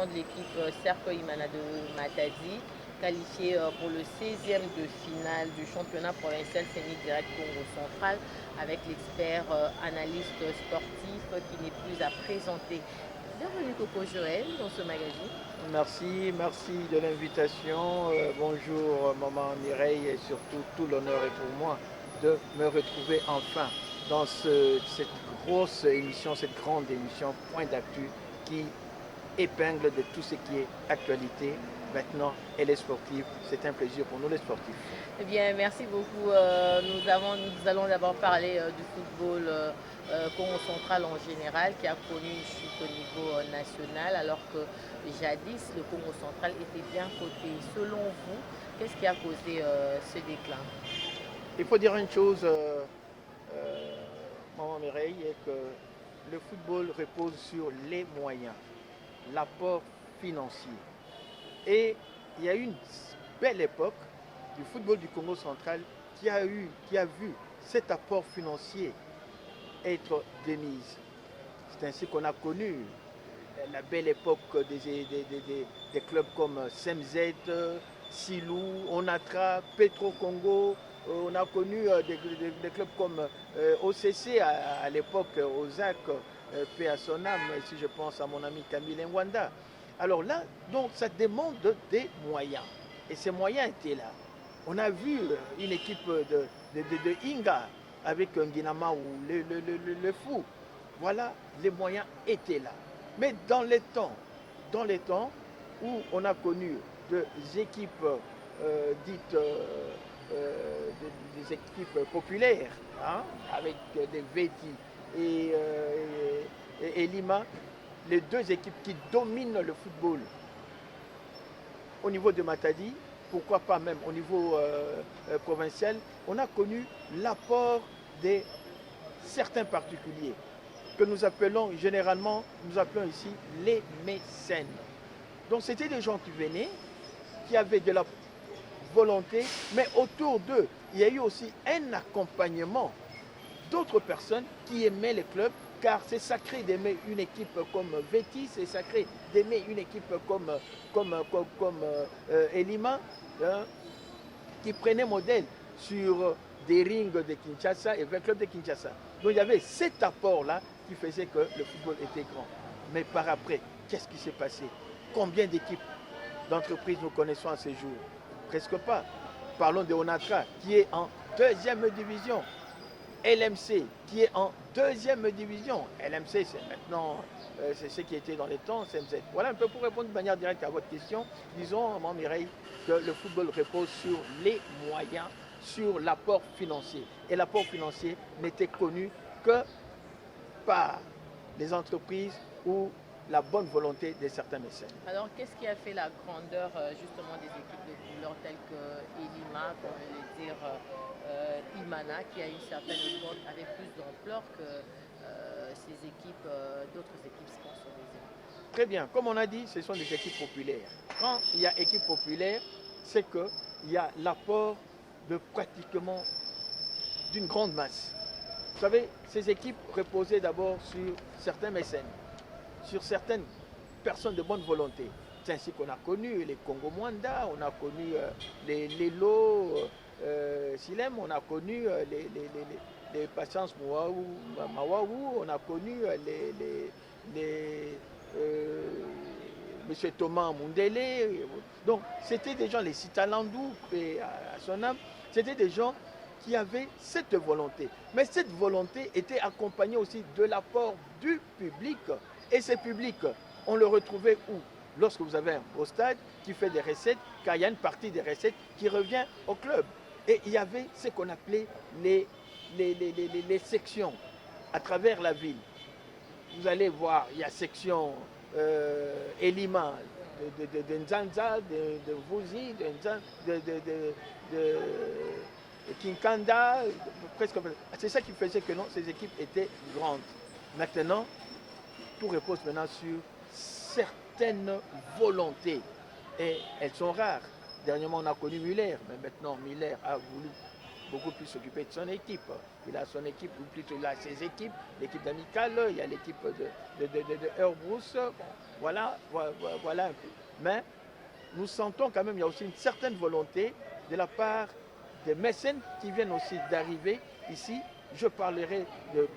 de l'équipe Serco Imana de Matadi, qualifié pour le 16e de finale du championnat provincial semi-direct Congo central, avec l'expert analyste sportif qui n'est plus à présenter. Bienvenue Coco Joël dans ce magazine. Merci de l'invitation. Bonjour Maman Mireille et surtout tout l'honneur est pour moi de me retrouver enfin dans cette grosse émission, cette grande émission Point d'actu qui épingle de tout ce qui est actualité maintenant et les sportifs. C'est un plaisir pour nous les sportifs. Eh bien, merci beaucoup. Nous allons d'abord parler du football Congo central en général, qui a connu une chute au niveau national, alors que jadis, le Congo central était bien coté. Selon vous, qu'est-ce qui a causé ce déclin? Il faut dire une chose, Maman Mireille, est que le football repose sur les moyens, l'apport financier. Et il y a eu une belle époque du football du Congo central qui a vu cet apport financier être démise. C'est ainsi qu'on a connu la belle époque des clubs comme Semzet, Silou, Onatra, Petro Congo. On a connu des clubs comme OCC à l'époque, Ozak, paix à son âme, si je pense à mon ami Camille Ngwanda. Alors là, donc ça demande des moyens. Et ces moyens étaient là. On a vu une équipe de Inga avec Nguinama ou le fou. Voilà, les moyens étaient là. Mais dans les temps où on a connu des équipes dites des équipes populaires, hein, avec des Veti et Lima, les deux équipes qui dominent le football au niveau de Matadi, pourquoi pas même au niveau provincial, on a connu l'apport de certains particuliers que nous appelons généralement, nous appelons ici les mécènes. Donc c'était des gens qui venaient, qui avaient de la volonté, mais autour d'eux, il y a eu aussi un accompagnement d'autres personnes qui aimaient les clubs, car c'est sacré d'aimer une équipe comme Vétis, c'est sacré d'aimer une équipe comme Elima, hein, qui prenait modèle sur des rings de Kinshasa et 20 clubs de Kinshasa. Donc il y avait cet apport-là qui faisait que le football était grand. Mais par après, qu'est-ce qui s'est passé? Combien d'équipes d'entreprises nous connaissons à ces jours? Presque pas. Parlons de Onatra, qui est en deuxième division. LMC, qui est en deuxième division. LMC, c'est maintenant, c'est ce qui était dans les temps, CMZ. Voilà un peu pour répondre de manière directe à votre question. Disons, Maman Mireille, que le football repose sur les moyens, sur l'apport financier. Et l'apport financier n'était connu que par les entreprises ou la bonne volonté de certains mécènes. Alors, qu'est-ce qui a fait la grandeur justement des équipes de couleurs telles que Elima, comme le dire Imana, qui à une certaine époque avait plus d'ampleur que ces équipes, d'autres équipes sponsorisées? Très bien, comme on a dit, ce sont des équipes populaires. Quand il y a équipe populaire, c'est qu'il y a l'apport de pratiquement d'une grande masse. Vous savez, ces équipes reposaient d'abord sur certains mécènes, sur certaines personnes de bonne volonté. C'est ainsi qu'on a connu les Congo Mwanda, on a connu les Lelo Silem, on a connu les Patience Mawaou, on a connu M. Thomas Mundele. Donc, c'était des gens, les Citalandou, à son âme, c'était des gens qui avaient cette volonté. Mais cette volonté était accompagnée aussi de l'apport du public. Et ce public, on le retrouvait où? Lorsque vous avez un beau stade qui fait des recettes, car il y a une partie des recettes qui revient au club. Et il y avait ce qu'on appelait les sections à travers la ville. Vous allez voir, il y a section Elima, de Nzanza, de Vuzi, de Kinkanda, presque. C'est ça qui faisait que non, ces équipes étaient grandes. Maintenant, tout repose maintenant sur certaines volontés. Et elles sont rares. Dernièrement, on a connu Muller, mais maintenant, Muller a voulu beaucoup plus s'occuper de son équipe. Il a son équipe, ou plutôt il a ses équipes, l'équipe d'Amical, il y a l'équipe de Herbrousse. Bon. Voilà un peu. Mais nous sentons quand même qu'il y a aussi une certaine volonté de la part des mécènes qui viennent aussi d'arriver ici. Je parlerai de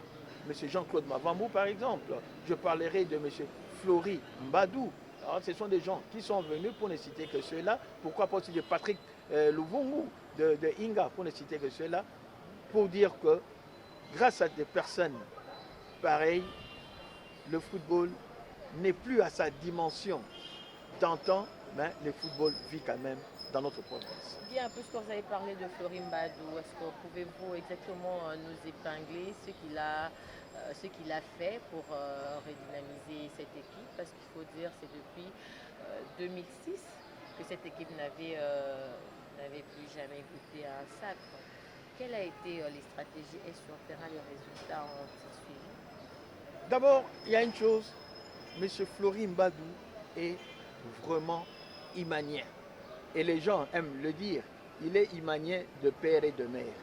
M. Jean-Claude Mavambou, par exemple. Je parlerai de M. Flory Mbadou. Alors, ce sont des gens qui sont venus, pour ne citer que ceux-là. Pourquoi pas aussi de Patrick Louvungu, de Inga, pour ne citer que ceux-là, pour dire que grâce à des personnes pareilles, le football n'est plus à sa dimension d'antan, mais le football vit quand même dans notre province. Dis un peu ce que vous avez parlé de Flory Mbadou. Est-ce que pouvez-vous exactement nous épingler ce qu'il a fait pour redynamiser cette équipe? Parce qu'il faut dire c'est depuis 2006 que cette équipe n'avait plus jamais goûté à un sacre. Quelles ont été les stratégies et sur le terrain les résultats ont-ils suivi? D'abord, il y a une chose, M. Flory Mbadou est vraiment imanien. Et les gens aiment le dire, il est imanien de père et de mère.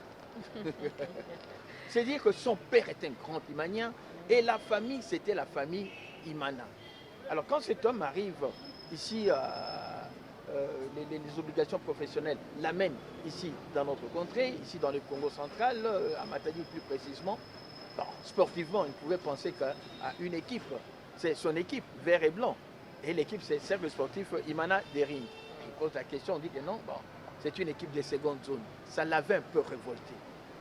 C'est-à-dire que son père est un grand imanien et la famille, c'était la famille Imana. Alors quand cet homme arrive ici, les obligations professionnelles l'amènent ici dans notre contrée, ici dans le Congo central, à Matadi plus précisément, bon, sportivement, il pouvait penser qu'à une équipe, c'est son équipe, vert et blanc. Et l'équipe, c'est le cercle sportif Imana Dering. On pose la question, on dit que non, bon, c'est une équipe de seconde zone. Ça l'avait un peu révolté.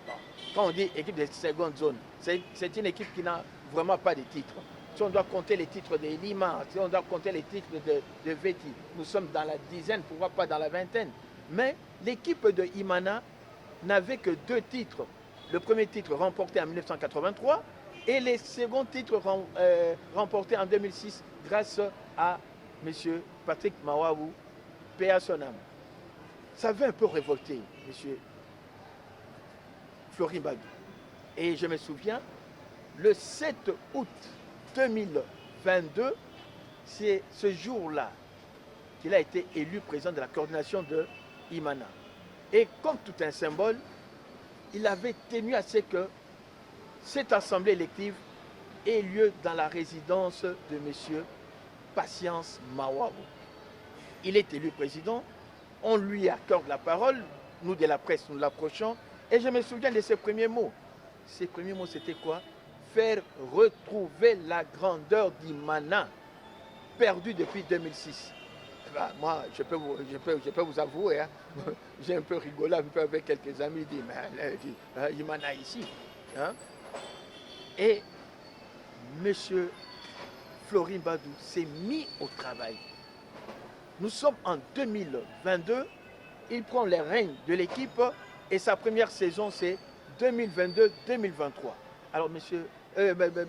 Bon, quand on dit équipe de seconde zone, c'est une équipe qui n'a vraiment pas de titres. Si on doit compter les titres de Lima, si on doit compter les titres de Veti, nous sommes dans la dizaine, pourquoi pas dans la vingtaine. Mais l'équipe de Imana n'avait que 2 titres. Le premier titre remporté en 1983 et les seconds titres remportés en 2006 grâce à M. Patrick Mawabou, paix à son âme. Ça avait un peu révolté M. Flory Mbadou. Et je me souviens, le 7 août 2022, c'est ce jour-là qu'il a été élu président de la coordination de Imana. Et comme tout un symbole, il avait tenu à ce que cette assemblée élective ait lieu dans la résidence de M. Patience Mawabou. Il est élu président, on lui accorde la parole, nous de la presse, nous l'approchons, et je me souviens de ses premiers mots. Ses premiers mots, c'était quoi? Faire retrouver la grandeur d'Imana, perdue depuis 2006. Ben, moi, je peux vous avouer, hein, j'ai un peu rigolé un peu avec quelques amis, dit, mais Imana ici. Hein? Et M. Flory Mbadou s'est mis au travail. Nous sommes en 2022, il prend les rênes de l'équipe et sa première saison c'est 2022-2023. Alors monsieur Mbadou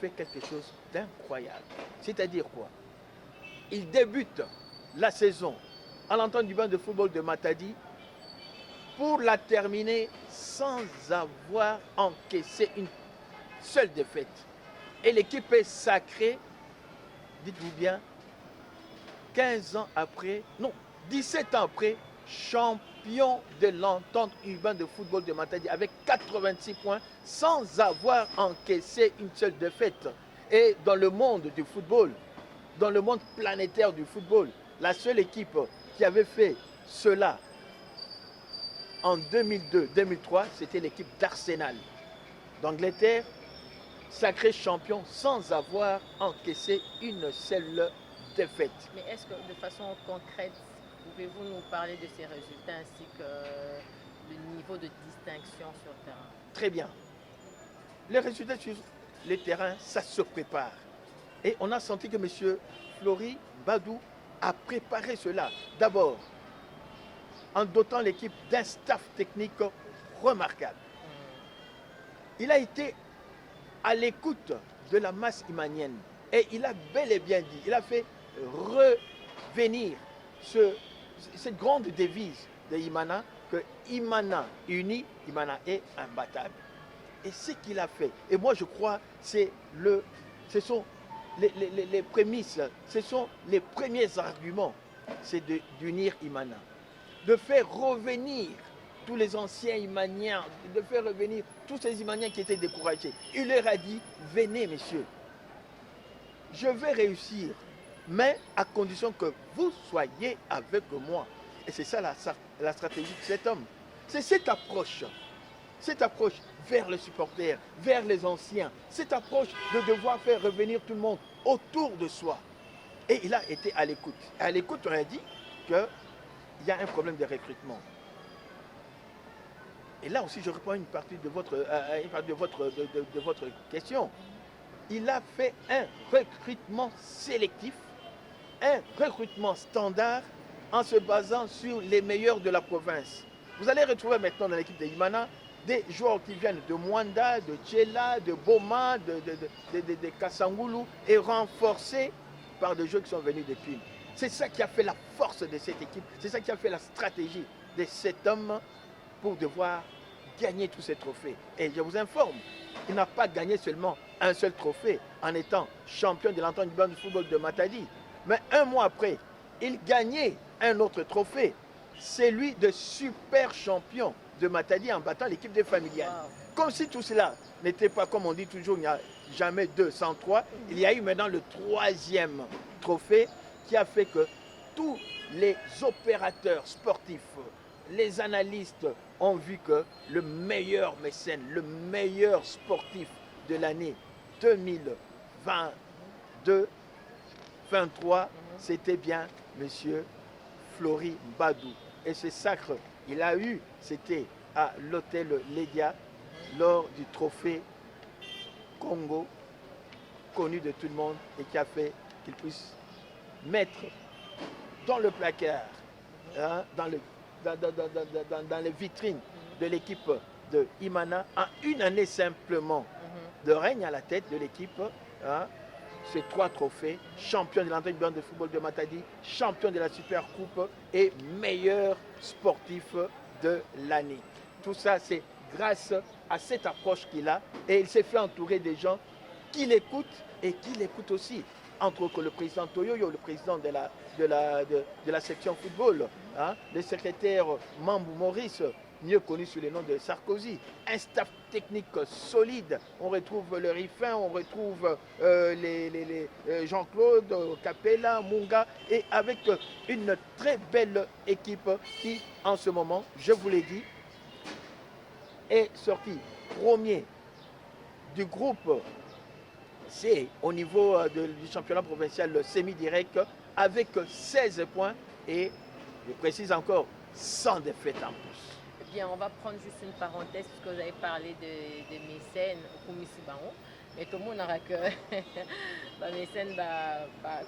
fait quelque chose d'incroyable. C'est-à-dire quoi? Il débute la saison à l'entente du banc de football de Matadi pour la terminer sans avoir encaissé une seule défaite. Et l'équipe est sacrée, dites-vous bien, 15 ans après, non, 17 ans après, champion de l'entente urbaine de football de Matadi avec 86 points sans avoir encaissé une seule défaite. Et dans le monde du football, dans le monde planétaire du football, la seule équipe qui avait fait cela en 2002-2003, c'était l'équipe d'Arsenal d'Angleterre, sacré champion sans avoir encaissé une seule défaite. Mais est-ce que de façon concrète, pouvez-vous nous parler de ces résultats ainsi que le niveau de distinction sur le terrain? Très bien. Les résultats sur le terrain, ça se prépare. Et on a senti que M. Flory Mbadou a préparé cela. D'abord, en dotant l'équipe d'un staff technique remarquable. Il a été à l'écoute de la masse imanienne. Et il a bel et bien dit, il a fait revenir cette grande devise de Imana, que Imana uni, Imana est imbattable. Et ce qu'il a fait, et moi je crois, ce sont les prémices, ce sont les premiers arguments, c'est d'unir Imana, de faire revenir tous les anciens Imaniens, de faire revenir tous ces Imaniens qui étaient découragés. Il leur a dit, venez messieurs, je vais réussir, mais à condition que vous soyez avec moi. Et c'est ça la stratégie de cet homme. C'est cette approche vers le supporter, vers les anciens, cette approche de devoir faire revenir tout le monde autour de soi. Et il a été à l'écoute. À l'écoute, on a dit qu'il y a un problème de recrutement. Et là aussi, je reprends une partie de votre question. Il a fait un recrutement sélectif, un recrutement standard en se basant sur les meilleurs de la province. Vous allez retrouver maintenant dans l'équipe de Imana des joueurs qui viennent de Mwanda, de Tchela, de Boma, de Kasangulu et renforcés par des joueurs qui sont venus de Pune. C'est ça qui a fait la force de cette équipe, c'est ça qui a fait la stratégie de cet homme pour devoir gagner tous ces trophées. Et je vous informe, il n'a pas gagné seulement un seul trophée en étant champion de l'entente du football de Matadi. Mais un mois après, il gagnait un autre trophée, celui de super champion de Matadi en battant l'équipe des familiales. Wow. Comme si tout cela n'était pas, comme on dit toujours, il n'y a jamais 2 sans 3. Il y a eu maintenant le 3e trophée qui a fait que tous les opérateurs sportifs, les analystes ont vu que le meilleur mécène, le meilleur sportif de l'année 2022-23, c'était bien M. Flori Mbadou. Et ce sacre, il a eu, c'était à l'hôtel Lédia, lors du trophée Congo, connu de tout le monde et qui a fait qu'il puisse mettre dans le placard, hein, dans les vitrines de l'équipe de Imana, en une année simplement de règne à la tête de l'équipe, hein, ces 3 trophées, champion de l'entente de football de Matadi, champion de la Super Coupe et meilleur sportif de l'année. Tout ça, c'est grâce à cette approche qu'il a et il s'est fait entourer des gens qui l'écoutent et qui l'écoutent aussi. Entre autres le président Toyoyo, le président de la section football, hein, le secrétaire Mambou Maurice, mieux connu sous le nom de Sarkozy, un staff technique solide. On retrouve le Rifin, on retrouve les Jean-Claude, Capella, Munga, et avec une très belle équipe qui, en ce moment, je vous l'ai dit, est sorti premier du groupe C au niveau du championnat provincial semi-direct avec 16 points et, je précise encore, 100 défaites en plus. Bien, on va prendre juste une parenthèse parce que vous avez parlé de mécènes au Komissi Baron. Mais tout le monde aura que mécène,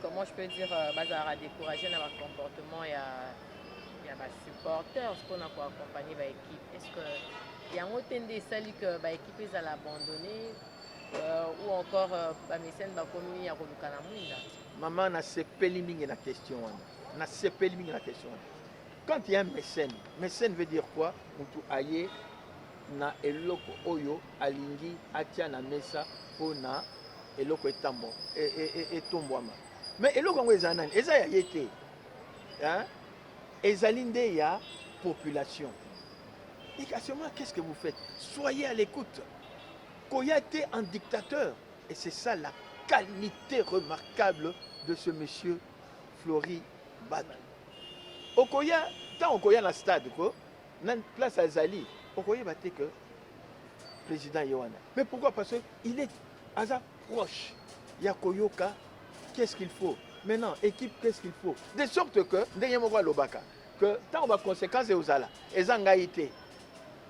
comment je peux dire, ça a découragé dans leur comportement. Il y a des supporters ce qu'on a pour accompagner l'équipe. Est-ce qu'il y a un autre des saluts que l'équipe est abandonnée ou encore mécène comme il y a Maman n'a pas éliminé la question. Quand il y a un mécène veut dire quoi? Mutu aye na eloko oyo alingi atia na mesa po na eloko etambo etombwama. Mais eloko ngo eza nani? Eza ya yete. Hein? Ezali nde ya population. Et à ce moment, qu'est-ce que vous faites? Soyez à l'écoute. Koya était un dictateur. Et c'est ça la qualité remarquable de ce monsieur Flori Mbadou. Okoya, tant Okoya dans le stade, dans place à Zali, Okoya battait que président Yohana. Mais pourquoi? Parce qu'il est proche. Il y a Koyoka, qu'est-ce qu'il faut? Maintenant, équipe, qu'est-ce qu'il faut? De sorte que, que tant on va conséquences aux ala, et zangaïté,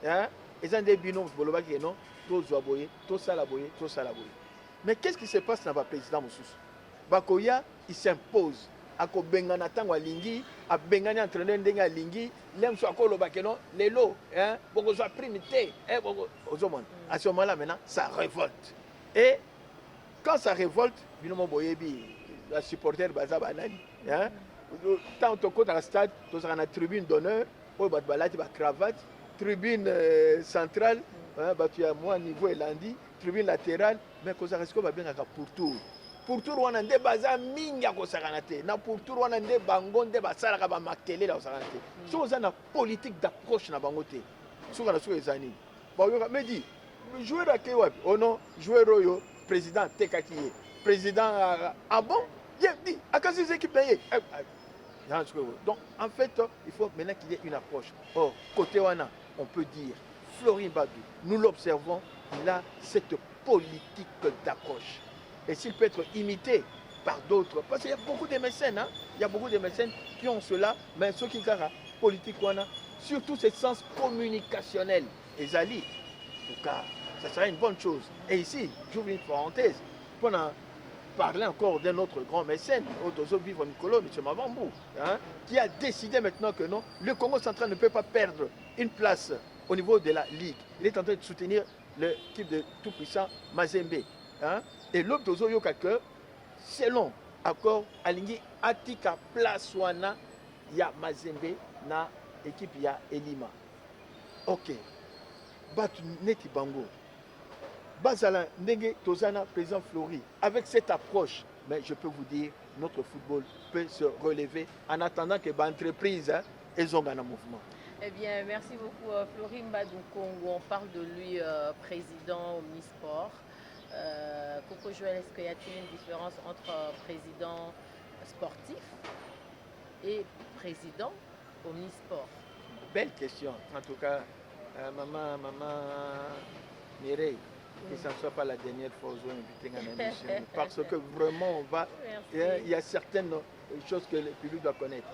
et zan des binômes, bolobaki non, tous zoaboye, tous salaboye, tous salaboye. Mais qu'est-ce qui se passe dans le président Moussous? Bakoya, il s'impose. Ako bengana tango alingi, a bengani entraîneur ndenge alingi, lem so akolo bakeno, lelo, hein, boko so primité, boko ozomon. À ce moment-là maintenant, ça révolte. Et quand ça révolte, binomo boyebi, la supporter baza banani, hein. Tant to ko dans le stade, to sera na tribune d'honneur, o bat balati ba cravate, tribune centrale, hein, ba tu as moi niveau elandi, tribune latérale, mais ko ça risque ba bien pour tout. Pour tout wana nde baza mingi akosakana te na pour tout wana nde bango nde basalaka bamakele la kosakana te soki oza na politique d'approche na bango te soki na soki eza nini bayoka me di joueur akei wapi ono joueur oyo président atekaki ye président, ah bon, il dit, à quelle équipe d'ailleurs. Donc, en fait, il faut maintenant qu'il y ait une approche. Or, côté Wana, on peut dire, Florine Badou, nous l'observons, il a cette politique d'approche. Et s'il peut être imité par d'autres, parce qu'il y a beaucoup de mécènes, hein, il y a beaucoup de mécènes qui ont cela, mais ceux qui ont politique Wana, surtout ce sens communicationnel. Et Zali, en tout cas, ça serait une bonne chose. Et ici, j'ouvre une parenthèse, pendant parler encore d'un autre grand mécène, Otozo Vivre Nicolo, M. Mavambou, hein, qui a décidé maintenant que non, le Congo central ne peut pas perdre une place au niveau de la Ligue. Il est en train de soutenir l'équipe de tout-puissant Mazembe. Hein, et l'autre Otozo Yokake, selon accord, aligné Atika place wana, il y a Mazembe, na équipe, il y a Elima. Ok. Batu Neti Bango. Bazala Ndenge Tozana, président Flori, avec cette approche, mais je peux vous dire, notre football peut se relever en attendant que l'entreprise ait un mouvement. Eh bien, merci beaucoup Flori Mbadoukongo. On parle de lui, président Omnisport. Coco Joël, est-ce qu'il y a-t-il une différence entre président sportif et président Omnisport? Belle question. En tout cas, maman Mireille, que ça ne soit pas la dernière fois aux invités à l'émission. Parce que vraiment, on va. Il y a certaines choses que le public doit connaître.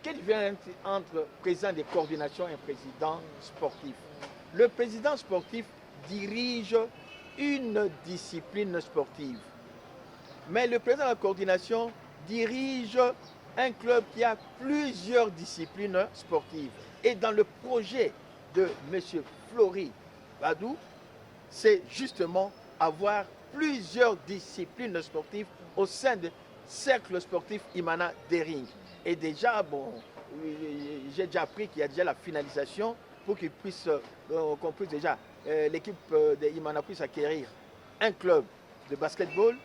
Quelle différence entre président de coordination et président sportif? Le président sportif dirige une discipline sportive. Mais le président de la coordination dirige un club qui a plusieurs disciplines sportives. Et dans le projet de M. Flori Badou, c'est justement avoir plusieurs disciplines sportives au sein de cercle sportif Imana Dering. Et déjà, bon, j'ai déjà appris qu'il y a déjà la finalisation pour qu'on puisse déjà, l'équipe de Imana puisse acquérir un club de basketball,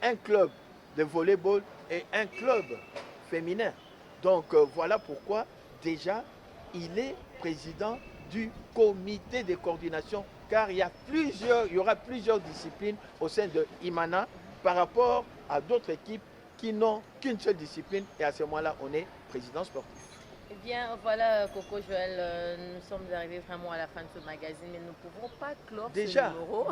un club de volleyball et un club féminin. Donc voilà pourquoi déjà il est président du comité de coordination, car il y aura plusieurs disciplines au sein de Imana par rapport à d'autres équipes qui n'ont qu'une seule discipline, et à ce moment-là, on est président sportif. Eh bien, voilà, Coco Joël, nous sommes arrivés vraiment à la fin de ce magazine, mais nous ne pouvons pas clore ce numéro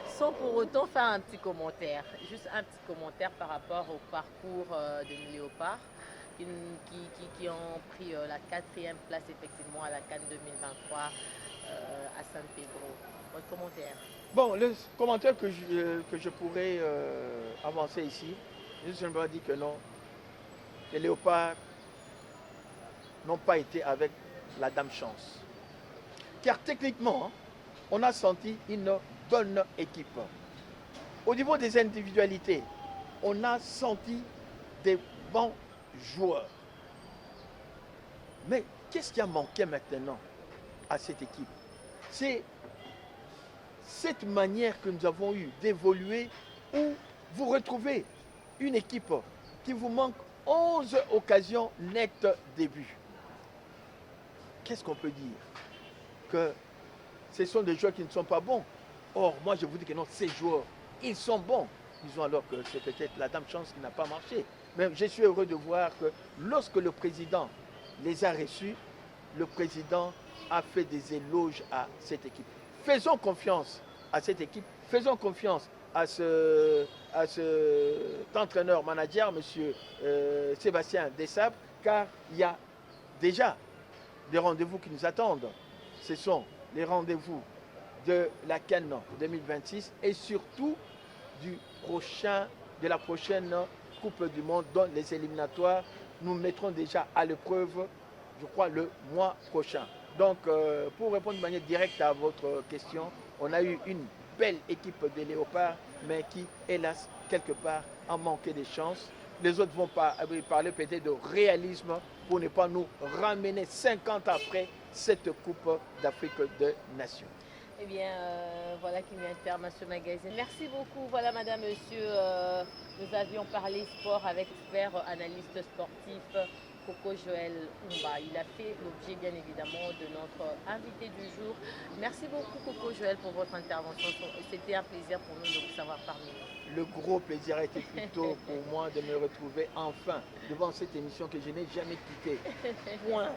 sans pour autant faire un petit commentaire. Juste un petit commentaire par rapport au parcours des Léopards qui ont pris la 4e place effectivement à la CAN 2023 à San Pedro. Votre commentaire? Bon, le commentaire que je pourrais avancer ici, je simplement dire que non, les Léopards n'ont pas été avec la dame chance. Car techniquement, on a senti une bonne équipe. Au niveau des individualités, on a senti des bons joueurs. Mais qu'est-ce qui a manqué maintenant à cette équipe? C'est cette manière que nous avons eue d'évoluer où vous retrouvez une équipe qui vous manque 11 occasions nettes début. Qu'est-ce qu'on peut dire? Que ce sont des joueurs qui ne sont pas bons. Or, moi je vous dis que non, ces joueurs, ils sont bons. Disons alors que c'est peut-être la dame chance qui n'a pas marché. Mais je suis heureux de voir que lorsque le président les a reçus, le président a fait des éloges à cette équipe. Faisons confiance à cette équipe, faisons confiance à cet entraîneur manager, M. Sébastien Dessab, car il y a déjà des rendez-vous qui nous attendent. Ce sont les rendez-vous de la CAN 2026 et surtout de la prochaine Coupe du Monde, dont les éliminatoires nous mettrons déjà à l'épreuve, je crois, le mois prochain. Donc, pour répondre de manière directe à votre question, on a eu une belle équipe de Léopards, mais qui, hélas, quelque part, a manqué de chance. Les autres vont parler peut-être de réalisme pour ne pas nous ramener 50 ans après cette Coupe d'Afrique des Nations. Eh bien, voilà qui vient de terme à ce magazine. Merci beaucoup. Voilà, madame, monsieur, nous avions parlé sport avec expert, analyste sportif, Coco Joël Oumba. Il a fait l'objet bien évidemment de notre invité du jour. Merci beaucoup Coco Joël pour votre intervention. C'était un plaisir pour nous de vous savoir parmi nous. Le gros plaisir a été plutôt pour moi de me retrouver enfin devant cette émission que je n'ai jamais quittée. Point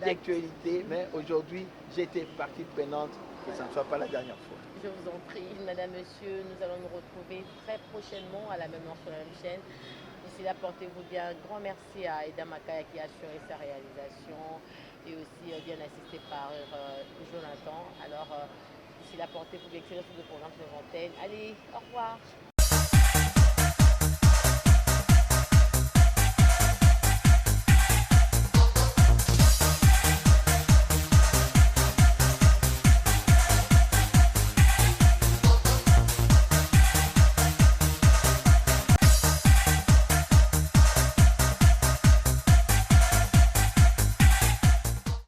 d'actualité, mais aujourd'hui, j'étais partie prenante, que ça ne soit pas la dernière fois. Je vous en prie, madame, monsieur, nous allons nous retrouver très prochainement à la même heure sur la même chaîne. D'ici là, portez-vous bien. Un grand merci à Aida Makaya qui a assuré sa réalisation et aussi bien assisté par Jonathan. Alors, d'ici là, portez-vous bien. Excellent de programme sur l'antenne. Allez, au revoir.